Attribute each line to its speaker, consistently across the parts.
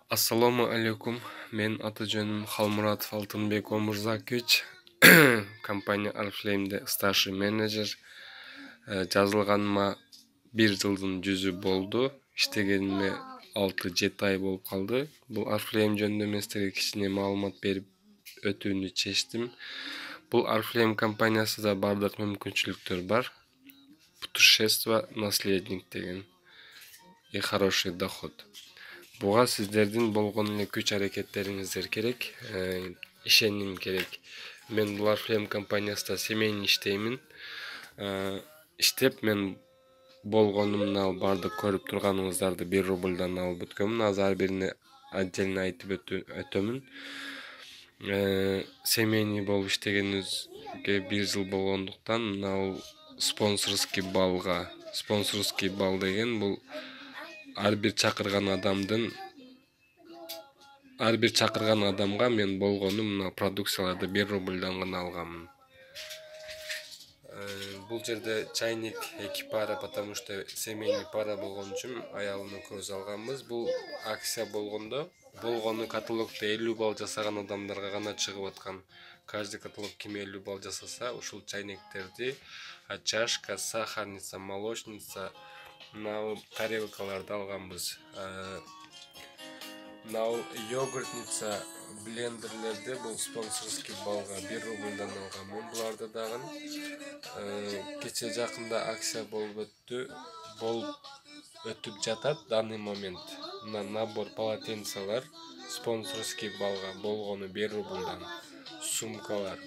Speaker 1: Assalamu alaikum. Men аты-жөнүм Халмуратов Алтынбек Омурзакович. Компания Oriflame'de старший менеджер. Жазылганыма 1 жылдын жүзү болду. Иштегениме 6-7 ай болуп калды. Бул Oriflame жөнүндө мен силерге кичине маалымат берип өтүүнү чечтим. Бул Oriflame компаниясында бардык мүмкүнчүлүктөр бар. Путешествие, наследник деген и хороший доход. Буга сиздердин болгон эле күч аракеттериңиздер керек, ишеним керек. Мен бул Oriflame компаниясында семейный иштеймин. Иштеп мен болгонумду бардык көрүп турганыңыздарды 1 рубльдан алып өткөмүн. Азыр ар бирине отдельно айтып өтөмүн. Семейный болуп иштегенибизге 1 жыл болгондуктан мына спонсорский бал деген бул ар бир чакырган адамга мен болгону мына продукцияларды 1 рубльдан гана алганмын. Бул жерде чайник 2 пара, потому что семейный пара болгон үчүн аялымды көз алганбыз. Бул акция болгондо болгону каталогто 50 балл жасаган адамдарга гана чыгып аткан. Каждый каталог ким 50 балл жасаса, ушул чайниктерди, чашка, сахарница, молочница, мына тарелкаларды алганбыз. Мына йогуртница, блендерлерди бул спонсорский балга 1 рубльдан алганмын. Буларды дагы кече жакында акция болуп өтүп жатат данный момент. Мына набор полотенцалар спонсорский балга болгону 1 рубльдан, сумкалар,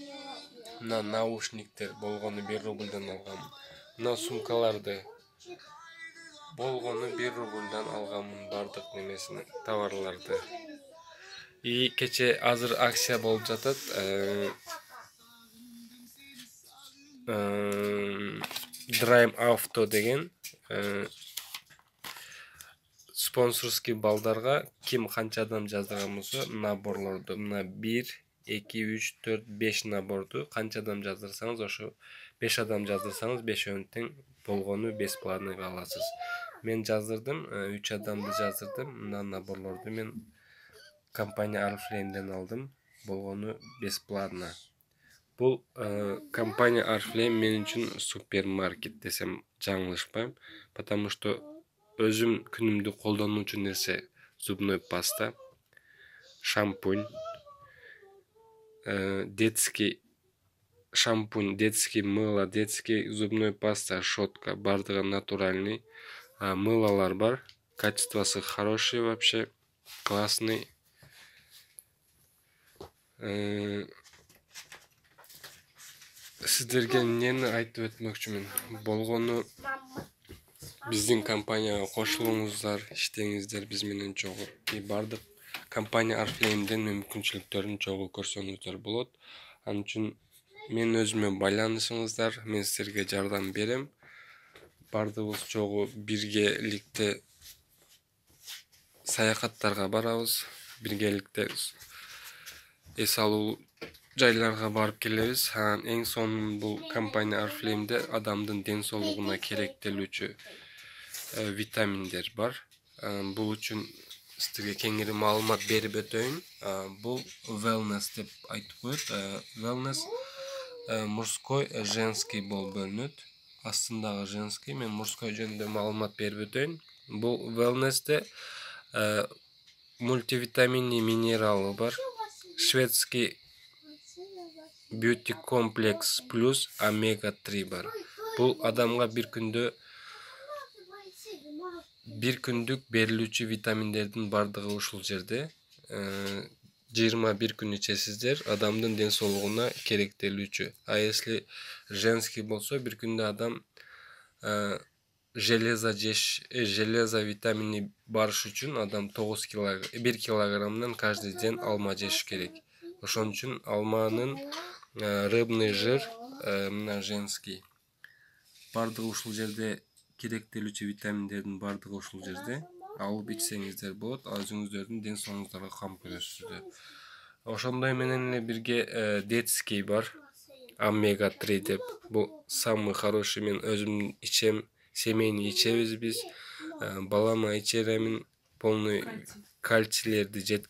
Speaker 1: мына наушниктер болгону 1 рубльдан алганмын. Мына сумкаларды болгону 1 рубльдан алганмын бардык немесин, товарларды. И кече азыр акция болуп жатат. Драйм Авто деген спонсорский балдарга ким канча адам жаздырган болсо, наборлорду мына 1, 2, 3, 4, 5 наборду канча адам жаздырсаңыз, ошо 5 адам жаздырсаңыз 5 тең болгону бесплатныйга аласыз. Мен жаздырдым, 3 адамды жаздырдым. Мына наборлорду мен компания Oriflame'ден алдым, болгону бесплатно. Бул компания Oriflame мен үчүн супермаркет десем жаңылышпайм, потому что өзүм күнүмдүк колдонуучу нерсе зубной паста, шампунь, детский шампунь, детский мыло, детский зубной паста, щетка, бардыгы натуральный. Мылалар бар, качествосы хороший вообще, классный. Сиздерге эмнени айтып өтмөкчүмүн? Болгону биздин компанияга кошулуңуздар, иштеңиздер биз менен чогуу. Бардык компания Oriflame'ден мүмкүнчүлүктөрүн чогуу көрсөңүздөр болот. Анын үчүн мен өзүмө байланышыңыздар, мен силерге жардам берем. Бардыгыбыз чогуу биргеликте саякаттарга барабыз, биргеликте эс алуу жайларга барып келебиз. Эң сонун бул компания Oriflame'де адамдын ден соолугуна керектелүүчү витаминдер бар. Бул үчүн силерге кеңири маалымат берип өтөйүн. Бул wellness деп айтып коет. Wellness мужской, женский болуп бөлүнөт. Астындагы женский, мен мужской жөнүндө маалымат берип өтөйүн. Бул wellness'те мультивитаминный минералы бар. Шведский beauty комплекс плюс омега 3 бар. Бул адамга бир күндүк берилүүчү витаминдердин бардыгы ушул жерде. 21 күн ичесиздер, адамдын ден соолугуна керектелүүчү. Если женский болсо, бир күндө адам железо витамини барыш үчүн адам 1 килограммдан каждый день алма жеш керек. Ошон үчүн алманын рыбный жир, мына женский, бардыгы ушул жерде, керектелүүчү витаминдердин бардыгы ушул жерде. Алып ичсеңиздер болот, өзүңүздөрдүн ден соолугуңуздарга кам көрөсүздөр. Ошондой менен эле бирге детский бар, омега 3 деп. Бул самый хороший, мен өзүм ичем, семейный ичебиз биз. Балама ичеремин, полный кальцийлерди жеткирип